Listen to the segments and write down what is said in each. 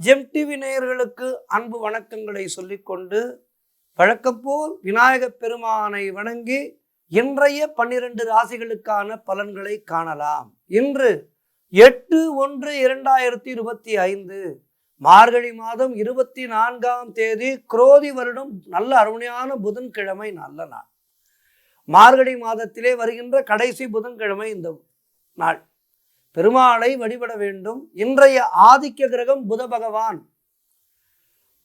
GeM TV நேயர்களுக்கு அன்பு வணக்கங்களை சொல்லிக்கொண்டு வழக்கப்போல் விநாயகப் பெருமானை வணங்கி இன்றைய 12 ராசிகளுக்கான பலன்களை காணலாம். இன்று 8/1/2025 மார்கழி மாதம் 24ஆம் தேதி குரோதி வருடம் நல்ல அருமையான புதன்கிழமை, நல்ல நாள். மார்கழி மாதத்திலே வருகின்ற கடைசி புதன்கிழமை இந்த நாள். பெருமாளை வழிபட வேண்டும். இன்றைய ஆதிக்க கிரகம் புத பகவான்.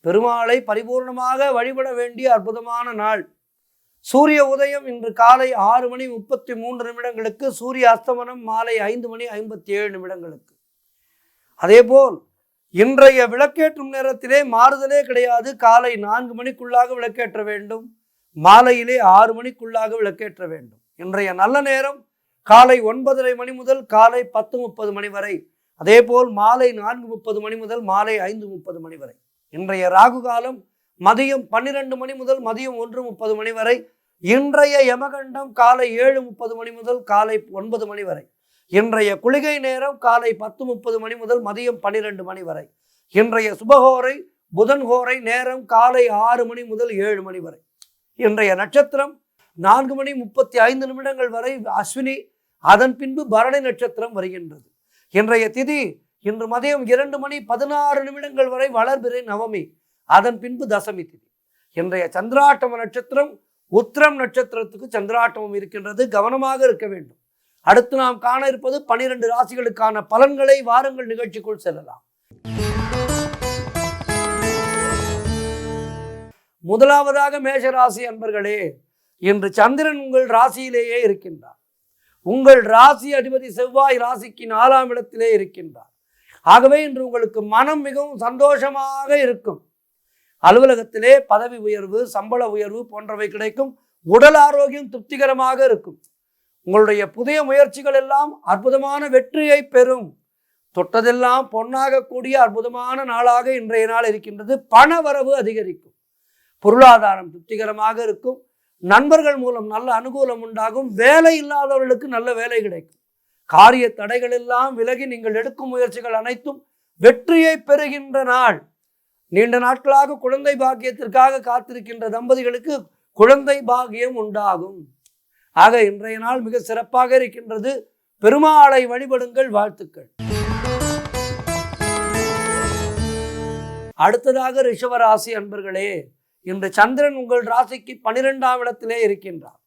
பெருமாளை பரிபூர்ணமாக வழிபட வேண்டிய அற்புதமான நாள். சூரிய உதயம் இன்று காலை 6:33 சூரிய அஸ்தமனம் மாலை 5:57 அதேபோல் இன்றைய விளக்கேற்றும் நேரத்திலே மாறுதலே கிடையாது. காலை 4 மணிக்குள்ளாக விளக்கேற்ற வேண்டும், மாலையிலே 6 மணிக்குள்ளாக விளக்கேற்ற வேண்டும். இன்றைய நல்ல நேரம் காலை 9:30 முதல் காலை 10:30 வரை, அதேபோல் மாலை 4:30 முதல் மாலை 5:30 வரை. இன்றைய ராகு காலம் மதியம் 12 முதல் மதியம் 1:30 வரை. இன்றைய யமகண்டம் காலை 7:30 முதல் காலை 9 வரை. இன்றைய குளிகை நேரம் காலை 10:30 முதல் மதியம் 12 வரை. இன்றைய சுபகோரை புதன்கோரை நேரம் காலை 6 முதல் 7 வரை. இன்றைய நட்சத்திரம் 4:35 வரை அஸ்வினி, அதன் பின்பு பரணி நட்சத்திரம் வருகின்றது. இன்றைய திதி இன்று மதியம் 2:16 வரை வளர்பிறை நவமி, அதன் பின்பு தசமி திதி. இன்றைய சந்திராட்டம நட்சத்திரம் உத்திரம் நட்சத்திரத்துக்கு சந்திராட்டமம் இருக்கின்றது, கவனமாக இருக்க வேண்டும். அடுத்து நாம் காண இருப்பது 12 ராசிகளுக்கான பலன்களை. வாருங்கள் நிகழ்ச்சிக்குள் செல்லலாம். முதலாவதாக மேஷராசி அன்பர்களே, இன்று சந்திரன் உங்கள் ராசியிலேயே இருக்கின்றார். உங்கள் ராசி அதிபதி செவ்வாய் ராசிக்கு 4ஆம் இடத்திலே இருக்கின்றார். ஆகவே இன்று உங்களுக்கு மனம் மிகவும் சந்தோஷமாக இருக்கும். அலுவலகத்திலே பதவி உயர்வு, சம்பள உயர்வு போன்றவை கிடைக்கும். உடல் ஆரோக்கியம் திருப்திகரமாக இருக்கும். உங்களுடைய புதிய முயற்சிகள் எல்லாம் அற்புதமான வெற்றியை பெறும். தொட்டதெல்லாம் பொன்னாக கூடிய அற்புதமான நாளாக இன்றைய நாள் இருக்கின்றது. பண வரவு அதிகரிக்கும். பொருளாதாரம் திருப்திகரமாக இருக்கும். நண்பர்கள் மூலம் நல்ல அனுகூலம் உண்டாகும். வேலை இல்லாதவர்களுக்கு நல்ல வேலை கிடைக்கும். காரிய தடைகள் எல்லாம் விலகி நீங்கள் எடுக்கும் முயற்சிகள் அனைத்தும் வெற்றியை பெறுகின்ற நாள். நீண்ட நாட்களாக குழந்தை பாக்கியத்திற்காக காத்திருக்கின்ற தம்பதிகளுக்கு குழந்தை பாக்கியம் உண்டாகும். ஆக இன்றைய நாள் மிக சிறப்பாக இருக்கின்றது. பெருமாளை வழிபடுங்கள். வாழ்த்துக்கள். அடுத்ததாக ரிஷபராசி அன்பர்களே, இன்று சந்திரன் உங்கள் ராசிக்கு 12ஆம் இடத்திலே இருக்கின்றார்.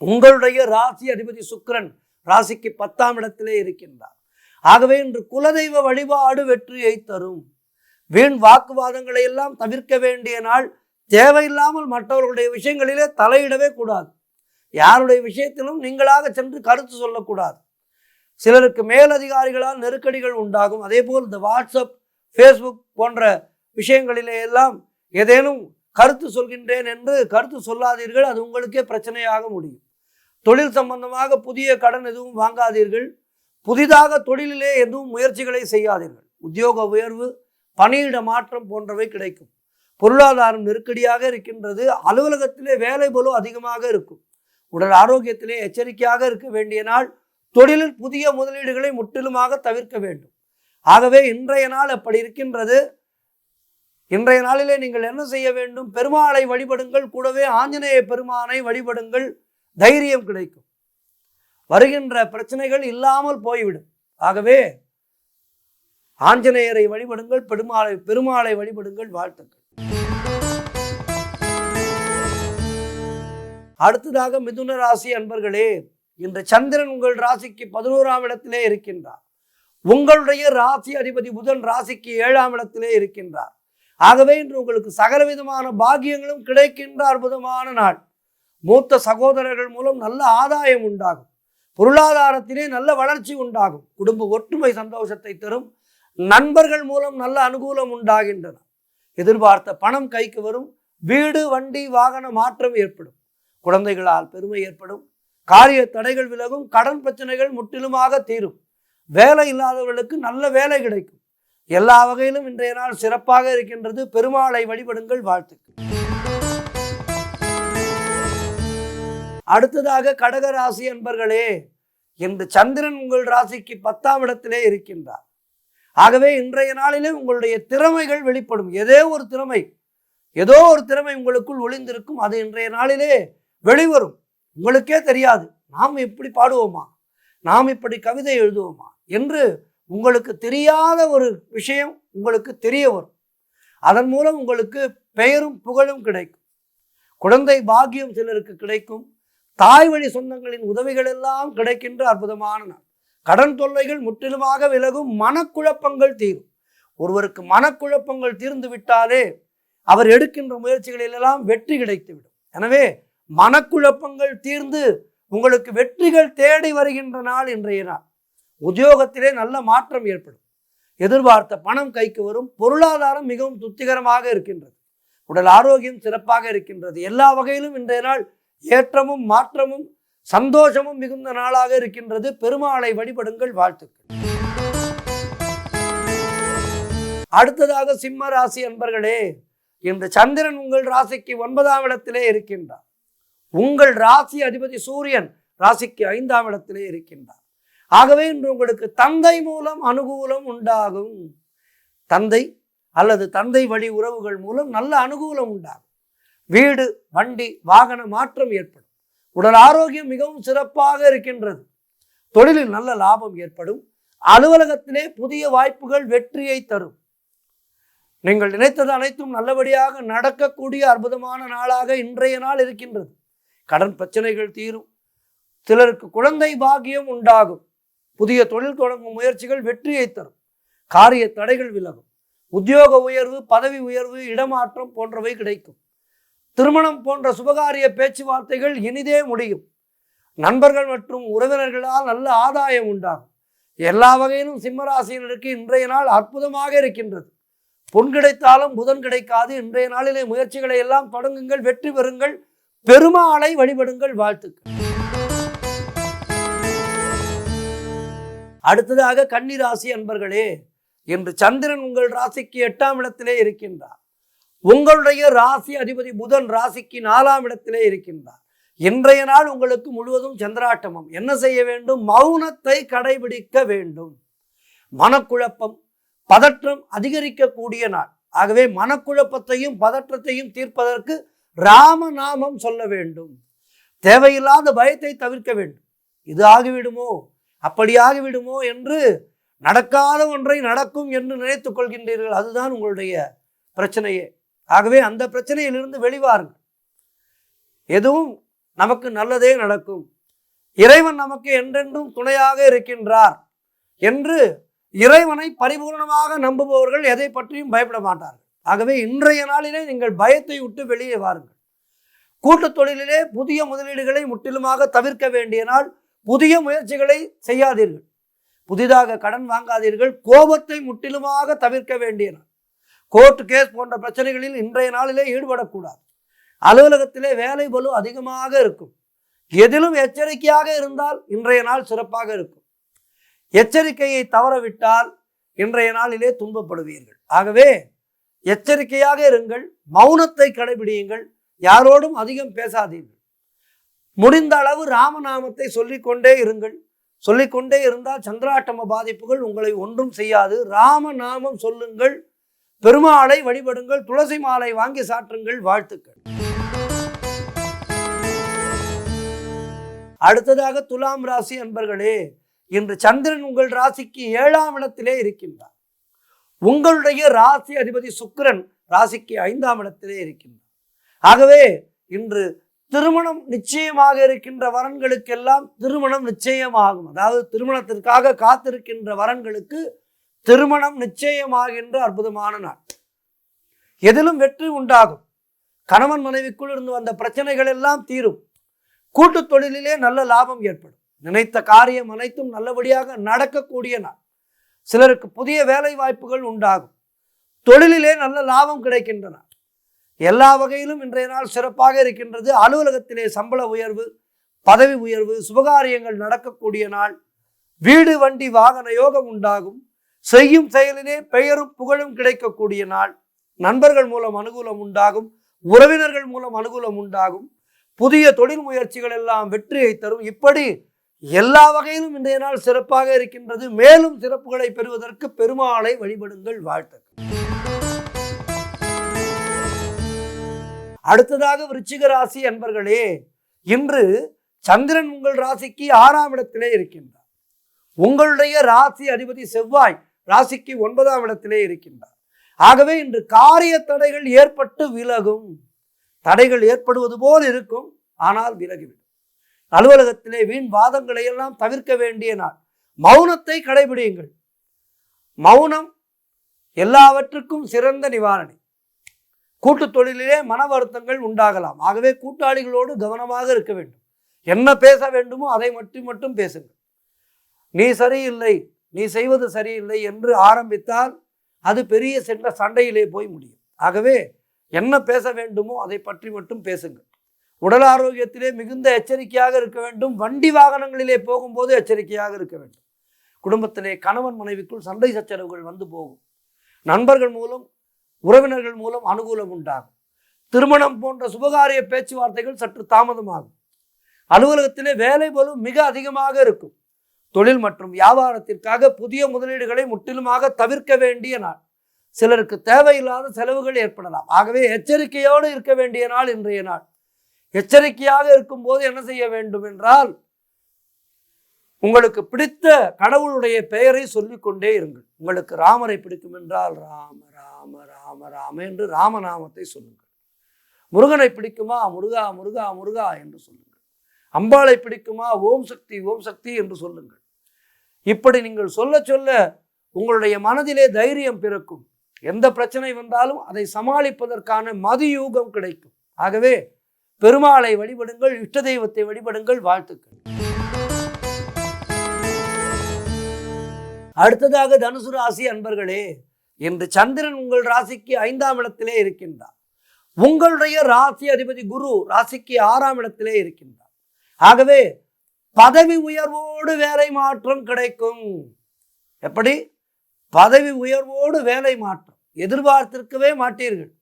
உங்களுடைய ராசி அதிபதி சுக்கிரன் ராசிக்கு 10ஆம் இடத்திலே இருக்கின்றார். ஆகவே இன்று குலதெய்வ வழிபாடு வெற்றியை தரும். வீண் வாக்குவாதங்களை எல்லாம் தவிர்க்க வேண்டிய நாள். தேவையில்லாமல் மற்றவர்களுடைய விஷயங்களிலே தலையிடவே கூடாது. யாருடைய விஷயத்திலும் நீங்களாக சென்று கருத்து சொல்லக்கூடாது. சிலருக்கு மேலதிகாரிகளால் நெருக்கடிகள் உண்டாகும். அதே போல் இந்த வாட்ஸ்அப், ஃபேஸ்புக் போன்ற விஷயங்களிலே எல்லாம் ஏதேனும் கருத்து சொல்கின்றேன் என்று கருத்து சொல்லாதீர்கள். அது உங்களுக்கே பிரச்சனையாக முடியும். தொழில் சம்பந்தமாக புதிய கடன் எதுவும் வாங்காதீர்கள். புதிதாக தொழிலிலே எதுவும் முயற்சிகளை செய்யாதீர்கள். உத்தியோக உயர்வு, பணியிட மாற்றம் போன்றவை கிடைக்கும். பொருளாதாரம் நெருக்கடியாக இருக்கின்றது. அலுவலகத்திலே வேலை பளு அதிகமாக இருக்கும். உடல் ஆரோக்கியத்திலே எச்சரிக்கையாக இருக்க வேண்டிய நாள். தொழிலில் புதிய முதலீடுகளை முற்றிலுமாக தவிர்க்க வேண்டும். ஆகவே இன்றைய நாள் அப்படி இருக்கின்றது. இன்றைய நாளிலே நீங்கள் என்ன செய்ய வேண்டும்? பெருமாளை வழிபடுங்கள். கூடவே ஆஞ்சநேய பெருமானை வழிபடுங்கள். தைரியம் கிடைக்கும். வருகின்ற பிரச்சனைகள் இல்லாமல் போய்விடும். ஆகவே ஆஞ்சநேயரை வழிபடுங்கள். பெருமாளை வழிபடுங்கள். வாழ்த்துக்கள். அடுத்ததாக மிதுன ராசி அன்பர்களே, இன்று சந்திரன் உங்கள் ராசிக்கு 11ஆம் இடத்திலே இருக்கின்றார். உங்களுடைய ராசி அதிபதி புதன் ராசிக்கு 7ஆம் இடத்திலே இருக்கின்றார். ஆகவே இன்று உங்களுக்கு சகலவிதமான பாக்கியங்களும் கிடைக்கின்ற அற்புதமான நாள். மூத்த சகோதரர்கள் மூலம் நல்ல ஆதாயம் உண்டாகும். பொருளாதாரத்திலே நல்ல வளர்ச்சி உண்டாகும். குடும்ப ஒற்றுமை சந்தோஷத்தை தரும். நண்பர்கள் மூலம் நல்ல அனுகூலம் உண்டாகின்றன. எதிர்பார்த்த பணம் கைக்கு வரும். வீடு, வண்டி, வாகன மாற்றம் ஏற்படும். குழந்தைகளால் பெருமை ஏற்படும். காரிய தடைகள் விலகும். கடன் பிரச்சனைகள் முற்றிலுமாக தீரும். வேலை இல்லாதவர்களுக்கு நல்ல வேலை கிடைக்கும். எல்லா வகையிலும் இன்றைய நாள் சிறப்பாக இருக்கின்றது. பெருமாளை வழிபடுங்கள். வாழ்த்துக்கள். அடுத்ததாக கடகராசி அன்பர்களே, இன்று சந்திரன் உங்கள் ராசிக்கு 10ஆம் இடத்திலே இருக்கின்றார். ஆகவே இன்றைய நாளிலே உங்களுடைய திறமைகள் வெளிப்படும். ஏதோ ஒரு திறமை உங்களுக்குள் ஒளிந்திருக்கும். அது இன்றைய நாளிலே வெளிவரும். உங்களுக்கே தெரியாது, நாம் இப்படி பாடுவோமா, நாம் இப்படி கவிதை எழுதுவோமா என்று உங்களுக்கு தெரியாத ஒரு விஷயம் உங்களுக்கு தெரிய வரும். அதன் மூலம் உங்களுக்கு பெயரும் புகழும் கிடைக்கும். குழந்தை பாக்கியம் சிலருக்கு கிடைக்கும். தாய் வழி சொந்தங்களின் உதவிகள் எல்லாம் கிடைக்கின்ற அற்புதமான நாள். கடன் தொல்லைகள் முற்றிலுமாக விலகும். மனக்குழப்பங்கள் தீரும். ஒருவருக்கு மனக்குழப்பங்கள் தீர்ந்து விட்டாலே அவர் எடுக்கின்ற முயற்சிகளிலெல்லாம் வெற்றி கிடைத்துவிடும். எனவே மனக்குழப்பங்கள் தீர்ந்து உங்களுக்கு வெற்றிகள் தேடி வருகின்ற நாள் இன்றைய நாள். உத்தியோகத்திலே நல்ல மாற்றம் ஏற்படும். எதிர்பார்த்த பணம் கைக்கு வரும். பொருளாதாரம் மிகவும் திருப்திகரமாக இருக்கின்றது. உடல் ஆரோக்கியம் சிறப்பாக இருக்கின்றது. எல்லா வகையிலும் இன்றைய நாள் ஏற்றமும் மாற்றமும் சந்தோஷமும் மிகுந்த நாளாக இருக்கின்றது. பெருமாளை வழிபடுங்கள். வாழ்த்துக்கள். அடுத்ததாக சிம்ம ராசி அன்பர்களே, இன்று சந்திரன் உங்கள் ராசிக்கு 9ஆம் இடத்திலே இருக்கின்றார். உங்கள் ராசி அதிபதி சூரியன் ராசிக்கு 5ஆம் இடத்திலே இருக்கின்றார். ஆகவே இன்று உங்களுக்கு தந்தை மூலம் அனுகூலம் உண்டாகும். தந்தை அல்லது தந்தை வழி உறவுகள் மூலம் நல்ல அனுகூலம் உண்டாகும். வீடு, வண்டி, வாகன மாற்றம் ஏற்படும். உடல் ஆரோக்கியம் மிகவும் சிறப்பாக இருக்கின்றது. தொழிலில் நல்ல லாபம் ஏற்படும். அலுவலகத்திலே புதிய வாய்ப்புகள் வெற்றியை தரும். நீங்கள் நினைத்தது அனைத்தும் நல்லபடியாக நடக்கக்கூடிய அற்புதமான நாளாக இன்றைய நாள் இருக்கின்றது. கடன் பிரச்சனைகள் தீரும். சிலருக்கு குழந்தை பாக்கியம் உண்டாகும். புதிய தொழில் தொடங்கும் முயற்சிகள் வெற்றியை தரும். காரிய தடைகள் விலகும். உத்தியோக உயர்வு, பதவி உயர்வு, இடமாற்றம் போன்றவை கிடைக்கும். திருமணம் போன்ற சுபகாரிய பேச்சுவார்த்தைகள் இனிதே முடியும். நண்பர்கள் மற்றும் உறவினர்களால் நல்ல ஆதாயம் உண்டாகும். எல்லா வகையிலும் சிம்மராசியினருக்கு இன்றைய நாள் அற்புதமாக இருக்கின்றது. பொன் கிடைத்தாலும் புதன் கிடைக்காது. இன்றைய நாளிலே முயற்சிகளை எல்லாம் தொடங்குங்கள், வெற்றி பெறுங்கள். பெருமாளை வழிபடுங்கள். வாழ்த்துக்கள். அடுத்ததாக கன்னிராசி அன்பர்களே, இன்று சந்திரன் உங்கள் ராசிக்கு 8ஆம் இடத்திலே இருக்கின்றார். உங்களுடைய ராசி அதிபதி புதன் ராசிக்கு 4ஆம் இடத்திலே இருக்கின்றார். இன்றைய நாள் உங்களுக்கு முழுவதும் சந்திராட்டமம். என்ன செய்ய வேண்டும்? மௌனத்தை கடைபிடிக்க வேண்டும். மனக்குழப்பம், பதற்றம் அதிகரிக்கக்கூடிய நாள். ஆகவே மனக்குழப்பத்தையும் பதற்றத்தையும் தீர்ப்பதற்கு ராமநாமம் சொல்ல வேண்டும். தேவையில்லாத பயத்தை தவிர்க்க வேண்டும். இது ஆகிவிடுமோ, அப்படி ஆகிவிடுமோ என்று நடக்காத ஒன்றை நடக்கும் என்று நினைத்துக் கொள்கின்றீர்கள். அதுதான் உங்களுடைய பிரச்சனையே. ஆகவே அந்த பிரச்சனையிலிருந்து வெளிவாருங்கள். எதுவும் நமக்கு நல்லதே நடக்கும், இறைவன் நமக்கு என்றென்றும் துணையாக இருக்கின்றார் என்று இறைவனை பரிபூர்ணமாக நம்புபவர்கள் எதை பற்றியும் பயப்பட மாட்டார்கள். ஆகவே இன்றைய நாளிலே நீங்கள் பயத்தை விட்டு வெளியே வாருங்கள். கூட்டுத் தொழிலிலே புதிய முதலீடுகளை முற்றிலுமாக தவிர்க்க வேண்டிய நாள். புதிய முயற்சிகளை செய்யாதீர்கள். புதிதாக கடன் வாங்காதீர்கள். கோபத்தை முற்றிலுமாக தவிர்க்க வேண்டிய நாள். கோர்ட் கேஸ் போன்ற பிரச்சனைகளில் இன்றைய நாளிலே ஈடுபடக்கூடாது. அலுவலகத்திலே வேலை பளு அதிகமாக இருக்கும். எதிலும் எச்சரிக்கையாக இருந்தால் இன்றைய நாள் சிறப்பாக இருக்கும். எச்சரிக்கையை தவறவிட்டால் இன்றைய நாளிலே துன்பப்படுவீர்கள். ஆகவே எச்சரிக்கையாக இருங்கள். மௌனத்தை கடைபிடியுங்கள். யாரோடும் அதிகம் பேசாதீர்கள். முடிந்த அளவு ராமநாமத்தை சொல்லிக்கொண்டே இருங்கள். சொல்லிக்கொண்டே இருந்தால் சந்திராட்டம பாதிப்புகள் உங்களை ஒன்றும் செய்யாது. ராமநாமம் சொல்லுங்கள். பெருமாளை வழிபடுங்கள். துளசி மாலை வாங்கி சாற்றுங்கள். வாழ்த்துக்கள். அடுத்ததாக துலாம் ராசி அன்பர்களே, இன்று சந்திரன் உங்கள் ராசிக்கு 7ஆம் இடத்திலே இருக்கின்றார். உங்களுடைய ராசி அதிபதி சுக்கிரன் ராசிக்கு 5ஆம் இடத்திலே இருக்கின்றார். ஆகவே இன்று திருமணம் நிச்சயமாக இருக்கின்ற வரன்களுக்கெல்லாம் திருமணம் நிச்சயமாகும். அதாவது திருமணத்திற்காக காத்திருக்கின்ற வரன்களுக்கு திருமணம் நிச்சயமாகின்ற அற்புதமான நாள். எதிலும் வெற்றி உண்டாகும். கணவன் மனைவிக்குள் இருந்து வந்த பிரச்சனைகள் எல்லாம் தீரும். கூட்டு தொழிலிலே நல்ல லாபம் ஏற்படும். நினைத்த காரியம் அனைத்தும் நல்லபடியாக நடக்கக்கூடிய நாள். சிலருக்கு புதிய வேலை வாய்ப்புகள் உண்டாகும். தொழிலிலே நல்ல லாபம் கிடைக்கின்றன. எல்லா வகையிலும் இன்றைய நாள் சிறப்பாக இருக்கின்றது. அலுவலகத்திலே சம்பள உயர்வு, பதவி உயர்வு, சுபகாரியங்கள் நடக்கக்கூடிய நாள். வீடு, வண்டி, வாகன யோகம் உண்டாகும். செய்யும் செயலிலே பெயரும் புகழும் கிடைக்கக்கூடிய நாள். நண்பர்கள் மூலம் அனுகூலம் உண்டாகும். உறவினர்கள் மூலம் அனுகூலம் உண்டாகும். புதிய தொழில் முயற்சிகள் எல்லாம் வெற்றியை தரும். இப்படி எல்லா வகையிலும் இன்றைய நாள் சிறப்பாக இருக்கின்றது. மேலும் சிறப்புகளை பெறுவதற்கு பெருமாளை வழிபடுங்கள். வாழ்த்துக்கள். அடுத்ததாக விருச்சிக ராசி அன்பர்களே, இன்று சந்திரன் உங்கள் ராசிக்கு 6ஆம் இடத்திலே இருக்கின்றார். உங்களுடைய ராசி அதிபதி செவ்வாய் ராசிக்கு 9ஆம் இடத்திலே இருக்கின்றார். ஆகவே இன்று காரிய தடைகள் ஏற்பட்டு விலகும். தடைகள் ஏற்படுவது போல் இருக்கும், ஆனால் விலகிவிடும். அலுவலகத்திலே வீண் வாதங்களை எல்லாம் தவிர்க்க வேண்டிய நாள். மௌனத்தை கடைபிடியுங்கள். மௌனம் எல்லாவற்றுக்கும் சிறந்த நிவாரணி. கூட்டு தொழிலிலே மன வருத்தங்கள் உண்டாகலாம். ஆகவே கூட்டாளிகளோடு கவனமாக இருக்க வேண்டும். என்ன பேச வேண்டுமோ அதை மட்டும் பேசுங்கள். நீ சரியில்லை, நீ செய்வது சரியில்லை என்று ஆரம்பித்தால் அது பெரிய சென்ற சண்டையிலே போய் முடியும். ஆகவே என்ன பேச வேண்டுமோ அதை பற்றி மட்டும் பேசுங்கள். உடல் ஆரோக்கியத்திலே மிகுந்த எச்சரிக்கையாக இருக்க வேண்டும். வண்டி வாகனங்களிலே போகும்போது எச்சரிக்கையாக இருக்க வேண்டும். குடும்பத்திலே கணவன் மனைவிக்குள் சண்டை சச்சரவுகள் வந்து போகும். நண்பர்கள் மூலம் உறவினர்கள் மூலம் அனுகூலம் உண்டாகும். திருமணம் போன்ற சுபகாரிய பேச்சுவார்த்தைகள் சற்று தாமதமாகும். அலுவலகத்திலே வேலை பளு மிக அதிகமாக இருக்கும். தொழில் மற்றும் வியாபாரத்திற்காக புதிய முதலீடுகளை முற்றிலுமாக தவிர்க்க வேண்டிய நாள். சிலருக்கு தேவையில்லாத செலவுகள் ஏற்படலாம். ஆகவே எச்சரிக்கையோடு இருக்க வேண்டிய நாள் இன்றைய நாள். எச்சரிக்கையாக இருக்கும் போது என்ன செய்ய வேண்டும் என்றால், உங்களுக்கு பிடித்த கடவுளுடைய பெயரை சொல்லிக்கொண்டே இருங்கள். உங்களுக்கு ராமரை பிடிக்கும் என்றால் ராம ராம ராம ராம என்று ராமநாமத்தை சொல்லுங்கள். முருகனை பிடிக்குமா முருகா முருகா முருகா என்று சொல்லுங்கள். அம்பாளை பிடிக்குமா ஓம் சக்தி என்று சொல்லுங்கள். இப்படி நீங்கள் சொல்ல சொல்ல உங்களுடைய மனதிலே தைரியம் பிறக்கும். எந்த பிரச்சனை வந்தாலும் அதை சமாளிப்பதற்கான மதியூகம் கிடைக்கும். ஆகவே பெருமாளை வழிபடுங்கள், இஷ்ட தெய்வத்தை வழிபடுங்கள். வாழ்த்துக்கள். அடுத்ததாக தனுசு ராசி அன்பர்களே, இன்று சந்திரன் உங்கள் ராசிக்கு 5ஆம் இடத்திலே இருக்கின்றார். உங்களுடைய ராசி அதிபதி குரு ராசிக்கு 6ஆம் இடத்திலே இருக்கின்றார். ஆகவே பதவி உயர்வோடு வேலை மாற்றம் கிடைக்கும். எப்படி? பதவி உயர்வோடு வேலை மாற்றம் எதிர்பார்த்திருக்கவே மாட்டீர்கள்.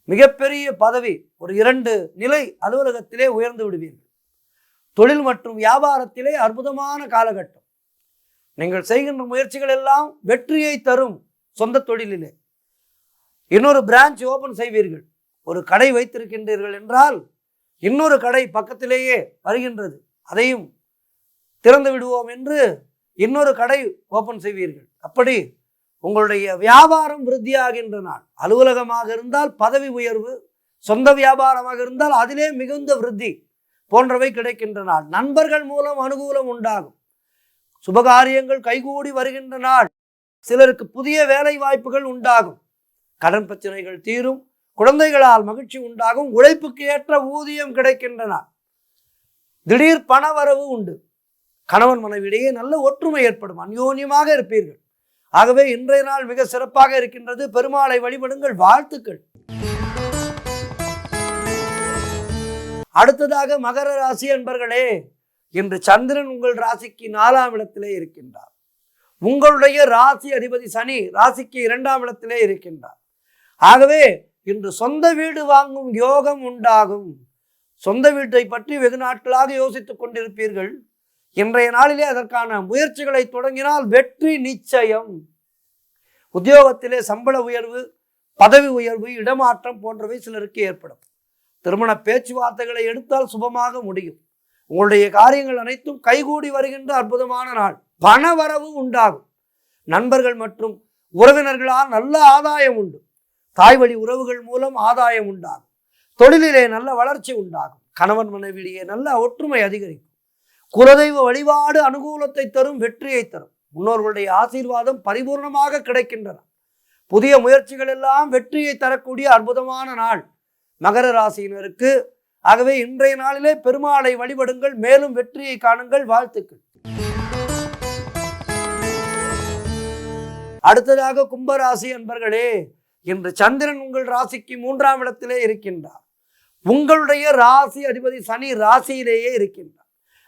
மிகப்பெரிய பதவி, ஒரு 2 நிலை அலுவலகத்திலே உயர்ந்து விடுவீர்கள். தொழில் மற்றும் வியாபாரத்திலே அற்புதமான காலகட்டம். நீங்கள் செய்கின்ற முயற்சிகள் எல்லாம் வெற்றியை தரும். சொந்த தொழிலிலே இன்னொரு பிரான்ச் ஓபன் செய்வீர்கள். ஒரு கடை வைத்திருக்கின்றீர்கள் என்றால் இன்னொரு கடை பக்கத்திலேயே வருகின்றது, அதையும் திறந்து விடுவோம் என்று இன்னொரு கடை ஓபன் செய்வீர்கள். அப்படி உங்களுடைய வியாபாரம் விருத்தியாகின்ற நாள். அலுவலகமாக இருந்தால் பதவி உயர்வு, சொந்த வியாபாரமாக இருந்தால் அதிலே மிகுந்த விருத்தி போன்றவை கிடைக்கின்ற நாள். நண்பர்கள் மூலம் அனுகூலம் உண்டாகும். சுபகாரியங்கள் கைகூடி வருகின்ற நாள். சிலருக்கு புதிய வேலை வாய்ப்புகள் உண்டாகும். கடன் பிரச்சனைகள் தீரும். குழந்தைகளால் மகிழ்ச்சி உண்டாகும். உழைப்புக்கு ஏற்ற ஊதியம் கிடைக்கின்ற நாள். திடீர் பண வரவு உண்டு. கணவன் மனைவியிடையே நல்ல ஒற்றுமை ஏற்படும். அந்யோன்யமாக இருப்பீர்கள். ஆகவே இன்றைய நாள் மிக சிறப்பாக இருக்கின்றது. பெருமாளை வழிபடுங்கள். வாழ்த்துக்கள். அடுத்ததாக மகர ராசி அன்பர்களே, இன்று சந்திரன் உங்கள் ராசிக்கு 4ஆம் இடத்திலே இருக்கின்றார். உங்களுடைய ராசி அதிபதி சனி ராசிக்கு 2ஆம் இடத்திலே இருக்கின்றார். ஆகவே இன்று சொந்த வீடு வாங்கும் யோகம் உண்டாகும். சொந்த வீட்டை பற்றி வெகு நாட்களாக யோசித்துக் கொண்டிருப்பீர்கள். இன்றைய நாளிலே அதற்கான முயற்சிகளை தொடங்கினால் வெற்றி நிச்சயம். உத்தியோகத்திலே சம்பள உயர்வு, பதவி உயர்வு, இடமாற்றம் போன்றவை சிலருக்கு ஏற்படும். திருமண பேச்சுவார்த்தைகளை எடுத்தால் சுபமாக முடியும். உங்களுடைய காரியங்கள் அனைத்தும் கைகூடி வருகின்ற அற்புதமான நாள். பண வரவு உண்டாகும். நண்பர்கள் மற்றும் உறவினர்களால் நல்ல ஆதாயம் உண்டு. தாய் வழி உறவுகள் மூலம் ஆதாயம் உண்டாகும். தொழிலிலே நல்ல வளர்ச்சி உண்டாகும். கணவன் மனைவியிடையே நல்ல ஒற்றுமை அதிகரிக்கும். குலதெய்வ வழிபாடு அனுகூலத்தை தரும், வெற்றியை தரும். முன்னோர்களுடைய ஆசீர்வாதம் பரிபூர்ணமாக கிடைக்கின்றன. புதிய முயற்சிகள் எல்லாம் வெற்றியை தரக்கூடிய அற்புதமான நாள் மகர ராசியினருக்கு. ஆகவே இன்றைய நாளிலே பெருமாளை வழிபடுங்கள். மேலும் வெற்றியை காணுங்கள். வாழ்த்துக்கள். அடுத்ததாக கும்பராசி அன்பர்களே, இன்று சந்திரன் உங்கள் ராசிக்கு 3ஆம் இடத்திலே இருக்கின்றார். உங்களுடைய ராசி அதிபதி சனி ராசியிலேயே இருக்கின்றார்.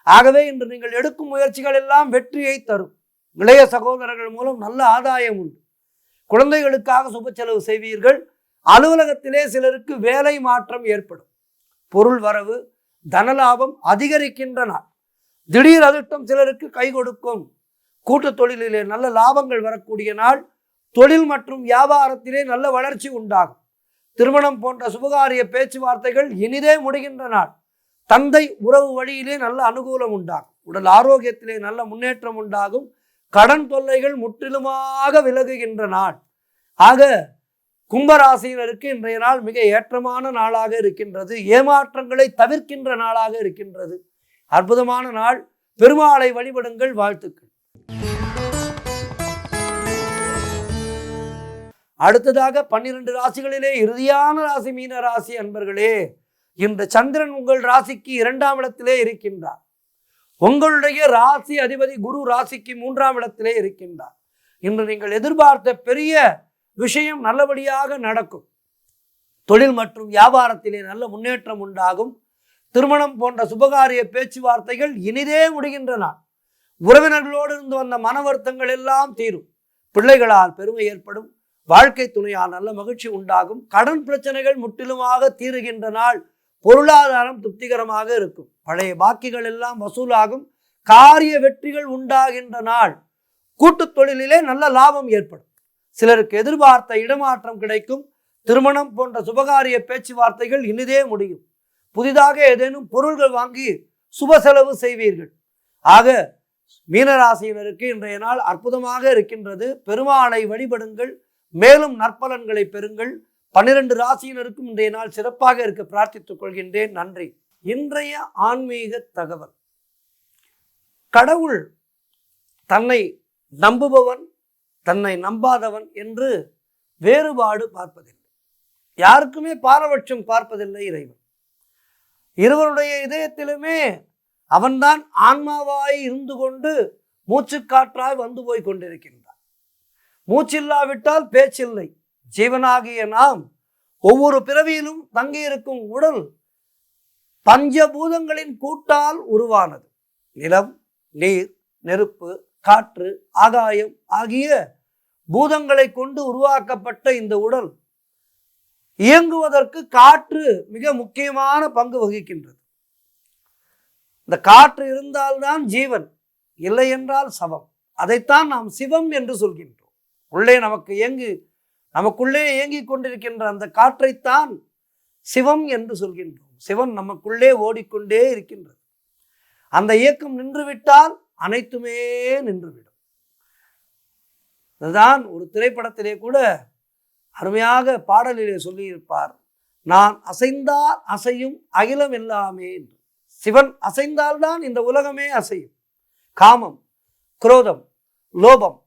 ஆகவே இன்று நீங்கள் எடுக்கும் முயற்சிகள் எல்லாம் வெற்றியை தரும். இளைய சகோதரர்கள் மூலம் நல்ல ஆதாயம் உண்டு. குழந்தைகளுக்காக சுப செலவு செய்வீர்கள். அலுவலகத்திலே சிலருக்கு வேலை மாற்றம் ஏற்படும். பொருள் வரவு, தனலாபம் அதிகரிக்கின்ற நாள். திடீர் அதிர்ஷ்டம் சிலருக்கு கை கொடுக்கும். கூட்டு தொழிலிலே நல்ல லாபங்கள் வரக்கூடிய நாள். தொழில் மற்றும் வியாபாரத்திலே நல்ல வளர்ச்சி உண்டாகும். திருமணம் போன்ற சுபகாரிய பேச்சுவார்த்தைகள் இனிதே முடிகின்ற நாள். தந்தை உறவு வழியிலே நல்ல அனுகூலம் உண்டாகும். உடல் ஆரோக்கியத்திலே நல்ல முன்னேற்றம் உண்டாகும். கடன் தொல்லைகள் முற்றிலுமாக விலகுகின்ற நாள். ஆக கும்பராசியினருக்கு இன்றைய நாள் மிக ஏற்றமான நாளாக இருக்கின்றது. ஏமாற்றங்களை தவிர்க்கின்ற நாளாக இருக்கின்றது. அற்புதமான நாள். பெருமாளை வழிபடுங்கள். வாழ்த்துக்கள். அடுத்ததாக 12 ராசிகளிலே இறுதியான ராசி மீன ராசி அன்பர்களே. இன்று சந்திரன் உங்கள் ராசிக்கு 2ஆம் இடத்திலே இருக்கின்றார். உங்களுடைய ராசி அதிபதி குரு ராசிக்கு 3ஆம் இடத்திலே இருக்கின்றார். இன்று நீங்கள் எதிர்பார்த்த பெரிய விஷயம் நல்லபடியாக நடக்கும். தொழில் மற்றும் வியாபாரத்திலே நல்ல முன்னேற்றம் உண்டாகும். திருமணம் போன்ற சுபகாரிய பேச்சுவார்த்தைகள் இனிதே முடிகின்றன. உறவினர்களோடு இருந்து வந்த மன வருத்தங்கள் எல்லாம் தீரும். பிள்ளைகளால் பெருமை ஏற்படும். வாழ்க்கை துணையால் நல்ல மகிழ்ச்சி உண்டாகும். கடன் பிரச்சனைகள் முற்றிலுமாக தீருகின்ற நாள். பொருளாதாரம் திருப்திகரமாக இருக்கும். பழைய பாக்கிகள் எல்லாம் வசூலாகும். காரிய வெற்றிகள் உண்டாகின்ற நாள். கூட்டு தொழிலிலே நல்ல லாபம் ஏற்படும். சிலருக்கு எதிர்பார்த்த இடமாற்றம் கிடைக்கும். திருமணம் போன்ற சுபகாரிய பேச்சுவார்த்தைகள் இனிதே முடியும். புதிதாக ஏதேனும் பொருள்கள் வாங்கி சுப செலவு செய்வீர்கள். ஆக மீனராசியினருக்கு இன்றைய நாள் அற்புதமாக இருக்கின்றது. பெருமாளை வழிபடுங்கள். மேலும் நற்பலன்களை பெறுங்கள். 12 ராசியினருக்கும் இன்றைய நாள் சிறப்பாக இருக்க பிரார்த்தித்துக் கொள்கின்றேன். நன்றி. இன்றைய ஆன்மீக தகவல். கடவுள் தன்னை நம்புபவன் தன்னை நம்பாதவன் என்று வேறுபாடு பார்ப்பதில்லை. யாருக்குமே பாரபட்சம் பார்ப்பதில்லை இறைவன். இருவருடைய இதயத்திலுமே அவன்தான் ஆன்மாவாய் இருந்து கொண்டு மூச்சுக்காற்றாய் வந்து போய் கொண்டிருக்கின்றான். மூச்சில்லாவிட்டால் பேச்சில்லை. ஜீவனாகிய நாம் ஒவ்வொரு பிறவியிலும் தங்கியிருக்கும் உடல் பஞ்சபூதங்களின் கூட்டால் உருவானது. நிலம், நீர், நெருப்பு, காற்று, ஆகாயம் ஆகிய பூதங்களை கொண்டு உருவாக்கப்பட்ட இந்த உடல் இயங்குவதற்கு காற்று மிக முக்கியமான பங்கு வகிக்கின்றது. இந்த காற்று இருந்தால்தான் ஜீவன், இல்லை என்றால் சவம். அதைத்தான் நாம் சிவம் என்று சொல்கின்றோம். உள்ளே நமக்குள்ளே இயங்கிக் கொண்டிருக்கின்ற அந்த காற்றைத்தான் சிவம் என்று சொல்கின்றோம். சிவன் நமக்குள்ளே ஓடிக்கொண்டே இருக்கின்றது. அந்த இயக்கம் நின்றுவிட்டால் அனைத்துமே நின்றுவிடும். அதுதான் ஒரு திரைப்படத்திலே கூட அருமையாக பாடலிலே சொல்லியிருப்பார். நான் அசைந்தால் அசையும் அகிலம் எல்லாமே என்று. சிவன் அசைந்தால்தான் இந்த உலகமே அசையும். காமம், குரோதம், லோபம்,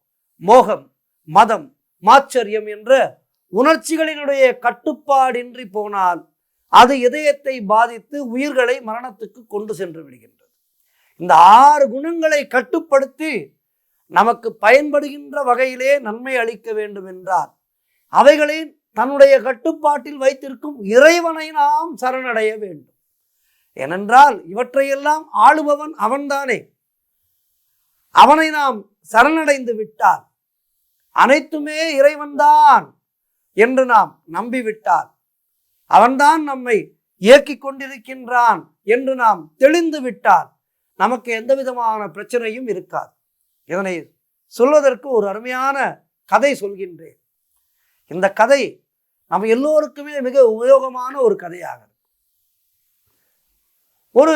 மோகம், மதம், மாச்சரியம் என்ற உணர்ச்சிகளினுடைய கட்டுப்பாடின்றி போனால் அது இதயத்தை பாதித்து உயிர்களை மரணத்துக்கு கொண்டு சென்று விடுகின்றது. இந்த 6 குணங்களை கட்டுப்படுத்தி நமக்கு பயன்படுகின்ற வகையிலே நன்மை அளிக்க வேண்டும் என்றால் அவைகளை தன்னுடைய கட்டுப்பாட்டில் வைத்திருக்கும் இறைவனை நாம் சரணடைய வேண்டும். ஏனென்றால் இவற்றையெல்லாம் ஆளுபவன் அவன்தானே. அவனை நாம் சரணடைந்து விட்டால், அனைத்துமே இறைவன்தான் என்று நாம் நம்பிவிட்டால், அவன்தான் நம்மை இயக்கிக் கொண்டிருக்கின்றான் என்று நாம் தெளிந்து விட்டால் நமக்கு எந்த விதமான பிரச்சனையும் இருக்காது. இதனை சொல்வதற்கு ஒரு அருமையான கதை சொல்கின்றேன். இந்த கதை நம்ம எல்லோருக்குமே மிக உபயோகமான ஒரு கதையாக இருக்கும். ஒரு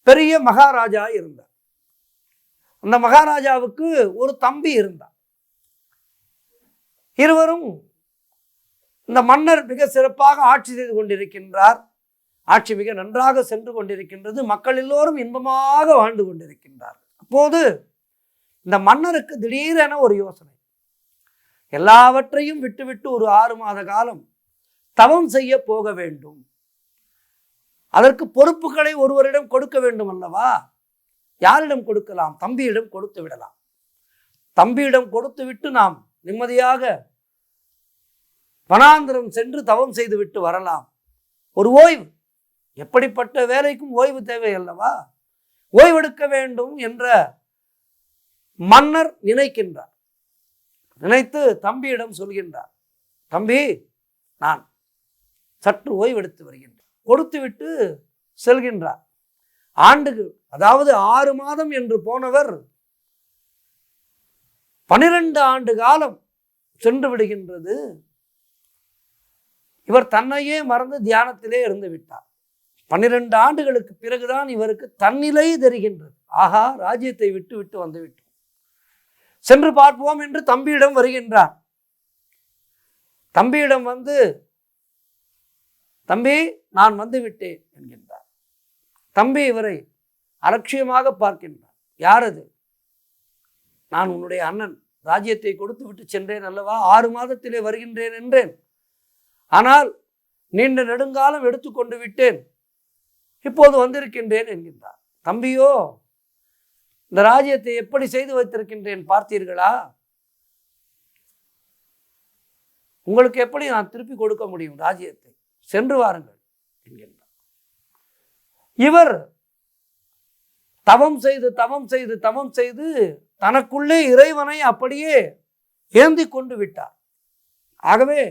பெரிய மகாராஜா இருந்தார். அந்த மகாராஜாவுக்கு ஒரு தம்பி இருந்தார். இருவரும் இந்த மன்னர் மிக சிறப்பாக ஆட்சி செய்து கொண்டிருக்கின்றார். ஆட்சி மிக நன்றாக சென்று கொண்டிருக்கின்றது. மக்கள் எல்லோரும் இன்பமாக வாழ்ந்து கொண்டிருக்கின்றார்கள். அப்போது இந்த மன்னருக்கு திடீரென ஒரு யோசனை. எல்லாவற்றையும் விட்டுவிட்டு ஒரு 6 மாத காலம் தவம் செய்ய போக வேண்டும். அதற்கு பொறுப்புகளை ஒருவரிடம் கொடுக்க வேண்டும் அல்லவா? யாரிடம் கொடுக்கலாம்? தம்பியிடம் கொடுத்து விடலாம். தம்பியிடம் கொடுத்து விட்டு நாம் நிம்மதியாக வனாந்திரம் சென்று தவம் செய்து விட்டு வரலாம். ஒரு ஓய்வு, எப்படிப்பட்ட வேலைக்கும் ஓய்வு தேவை அல்லவா? ஓய்வெடுக்க வேண்டும் என்ற மன்னர் நினைக்கின்றார். நினைத்து தம்பியிடம் சொல்கின்றார், தம்பி, நான் சற்று ஓய்வெடுத்து வருகின்றேன். கொடுத்து விட்டு செல்கின்றார். ஆண்டுகள், அதாவது 6 மாதம் என்று போனவர் 12 ஆண்டு காலம் சென்று விடுகின்றது. இவர் தன்னையே மறந்து தியானத்திலே இருந்து விட்டார். 12 ஆண்டுகளுக்கு பிறகுதான் இவருக்கு தன்னிலை தெரிகின்றது. ஆஹா, ராஜ்யத்தை விட்டு விட்டு வந்து விட்டோம், சென்று பார்ப்போம் என்று தம்பியிடம் வருகின்றார். தம்பியிடம் வந்து, தம்பி நான் வந்து விட்டேன் என்கின்றார். தம்பி இவரை அலட்சியமாக பார்க்கின்றார். யார் அது? நான் உன்னுடைய அண்ணன், ராஜ்யத்தை கொடுத்து விட்டு சென்றேன் அல்லவா, 6 மாதத்திலே வருகின்றேன் என்றேன், ஆனால் நீண்ட நெடுங்காலம் எடுத்துக்கொண்டு விட்டேன், இப்போது வந்திருக்கின்றேன் என்கின்றார். தம்பியோ, இந்த ராஜ்யத்தை எப்படி செய்து வைத்திருக்கின்றேன் பார்த்தீர்களா, உங்களுக்கு எப்படி நான் திருப்பி கொடுக்க முடியும் ராஜ்யத்தை, சென்று வாருங்கள் என்கின்றார். இவர் தவம் செய்து தவம் செய்து தவம் செய்து தனக்குள்ளே இறைவனை அப்படியே ஏந்தி கொண்டு விட்டார். ஆகவே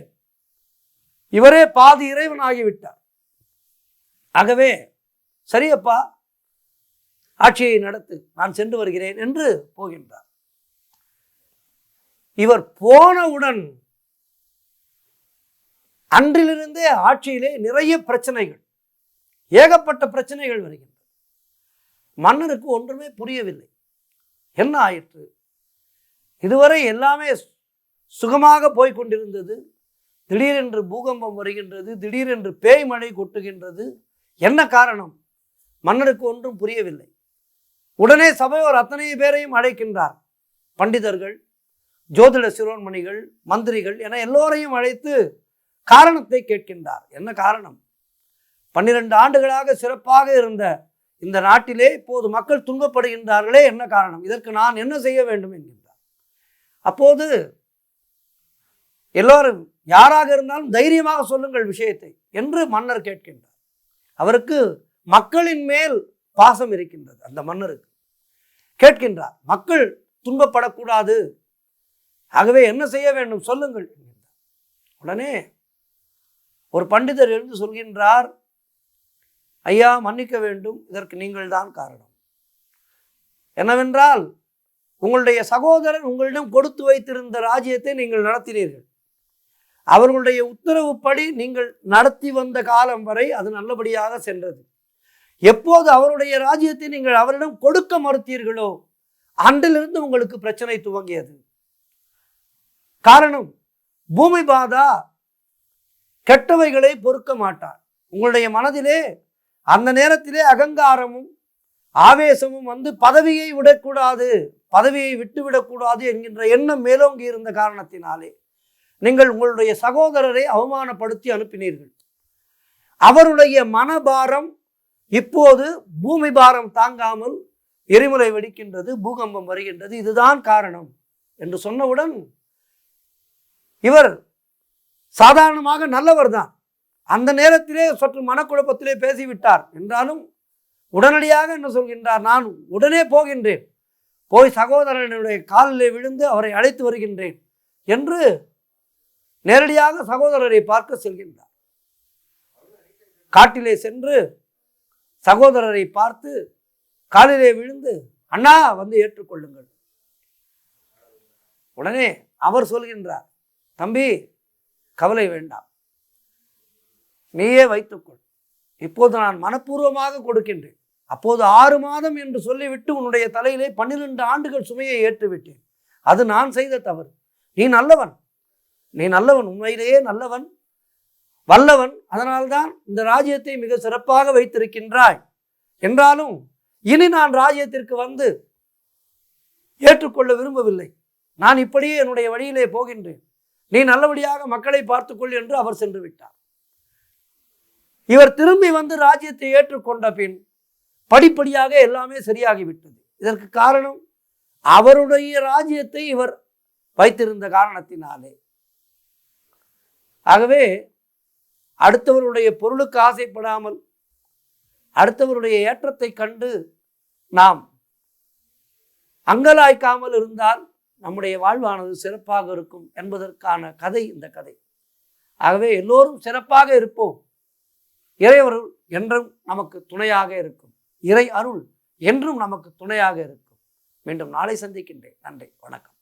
இவரே பாதி இறைவன் ஆகிவிட்டார். ஆகவே சரியப்பா, ஆட்சியை நடத்து, நான் சென்று வருகிறேன் என்று போகின்றார். இவர் போனவுடன் அன்றிலிருந்தே ஆட்சியிலே நிறைய பிரச்சனைகள், ஏகப்பட்ட பிரச்சனைகள் வருகின்றன. மன்னருக்கு ஒன்றுமே புரியவில்லை. என்ன ஆயிற்று? இதுவரை எல்லாமே சுகமாக போய்கொண்டிருந்தது, திடீரென்று பூகம்பம் வருகின்றது, திடீரென்று பேய் மழை கொட்டுகின்றது. என்ன காரணம்? மன்னருக்கு ஒன்றும் புரியவில்லை. உடனே சபையோர் அத்தனை பேரையும் அழைக்கின்றார். பண்டிதர்கள், ஜோதிட சிரோன்மணிகள், மந்திரிகள் என எல்லோரையும் அழைத்து காரணத்தை கேட்கின்றார். என்ன காரணம்? 12 ஆண்டுகளாக சிறப்பாக இருந்த இந்த நாட்டிலே இப்போது மக்கள் துன்பப்படுகின்றார்களே, என்ன காரணம்? இதற்கு நான் என்ன செய்ய வேண்டும் என்கின்றார். அப்போது எல்லோரும், யாராக இருந்தாலும் தைரியமாக சொல்லுங்கள் விஷயத்தை என்று மன்னர் கேட்கின்றார். அவருக்கு மக்களின் மேல் பாசம் இருக்கின்றது. அந்த மன்னருக்கு கேட்கின்றார், மக்கள் துன்பப்படக்கூடாது, ஆகவே என்ன செய்ய வேண்டும் சொல்லுங்கள் என்கின்றார். உடனே ஒரு பண்டிதர் எழுந்து சொல்கின்றார், ஐயா மன்னிக்க வேண்டும், இதற்கு நீங்கள் தான் காரணம். என்னவென்றால், உங்களுடைய சகோதரர் உங்களிடம் கொடுத்து வைத்திருந்த ராஜ்யத்தை நீங்கள் நடத்தினீர்கள். அவர்களுடைய உத்தரவுப்படி நீங்கள் நடத்தி வந்த காலம் வரை அது நல்லபடியாக சென்றது. எப்போது அவருடைய ராஜ்யத்தை நீங்கள் அவரிடம் கொடுக்க மறுத்தீர்களோ அன்றிலிருந்து உங்களுக்கு பிரச்சனை துவங்கியது. காரணம், பூமி பாதா கெட்டவைகளை பொறுக்க மாட்டார். உங்களுடைய மனதிலே அந்த நேரத்திலே அகங்காரமும் ஆவேசமும் வந்து பதவியை விடக்கூடாது, பதவியை விட்டுவிடக்கூடாது என்கின்ற எண்ணம் மேலோங்கி இருந்த காரணத்தினாலே நீங்கள் உங்களுடைய சகோதரரை அவமானப்படுத்தி அனுப்பினீர்கள். அவருடைய மனபாரம் இப்போது பூமி பாரம் தாங்காமல் எரிமலை வெடிக்கின்றது, பூகம்பம் வருகின்றது, இதுதான் காரணம் என்று சொன்னவுடன் இவர் சாதாரணமாக நல்லவர் தான், அந்த நேரத்திலே சற்று மனக்குழப்பத்திலே பேசிவிட்டார். என்றாலும் உடனடியாக என்ன சொல்கின்றார், நான் உடனே போகின்றேன், போய் சகோதரனுடைய காலிலே விழுந்து அவரை அழைத்து வருகின்றேன் என்று நேரடியாக சகோதரரை பார்க்க செல்கின்றார். காட்டிலே சென்று சகோதரரை பார்த்து காலிலே விழுந்து, அண்ணா வந்து ஏற்றுக்கொள்ளுங்கள். உடனே அவர் சொல்கின்றார், தம்பி கவலை வேண்டாம், நீயே வைத்துக்கொள், இப்போது நான் மனப்பூர்வமாக கொடுக்கின்றேன். அப்போது 6 மாதம் என்று சொல்லிவிட்டு உன்னுடைய தலையிலே 12 ஆண்டுகள் சுமையை ஏற்றுவிட்டேன். அது நான் செய்த தவறு. நீ நல்லவன், நீ நல்லவன், உண்மையிலேயே நல்லவன், வல்லவன், அதனால்தான் இந்த ராஜ்யத்தை மிக சிறப்பாக வைத்திருக்கின்றாய். என்றாலும் இனி நான் ராஜ்யத்திற்கு வந்து ஏற்றுக்கொள்ள விரும்பவில்லை, நான் இப்படியே என்னுடைய வழியிலே போகின்றேன், நீ நல்லபடியாக மக்களை பார்த்துக்கொள் என்று அவர் சென்று விட்டார். இவர் திரும்பி வந்து ராஜ்யத்தை ஏற்றுக்கொண்ட பின் படிப்படியாக எல்லாமே சரியாகிவிட்டது. இதற்கு காரணம் அவருடைய ராஜ்யத்தை இவர் வைத்திருந்த காரணத்தினாலே. ஆகவே அடுத்தவருடைய பொருளுக்கு ஆசைப்படாமல் அடுத்தவருடைய ஏற்றத்தை கண்டு நாம் அங்கலாய்க்காமல் இருந்தால் நம்முடைய வாழ்வானது சிறப்பாக இருக்கும் என்பதற்கான கதை இந்த கதை. ஆகவே எல்லோரும் சிறப்பாக இருப்போம், இறைவர் என்றும் நமக்கு துணையாக இருக்கும். இறை அருள் என்றும் நமக்கு துணையாக இருக்கும். மீண்டும் நாளை சந்திக்கின்றேன். நன்றி, வணக்கம்.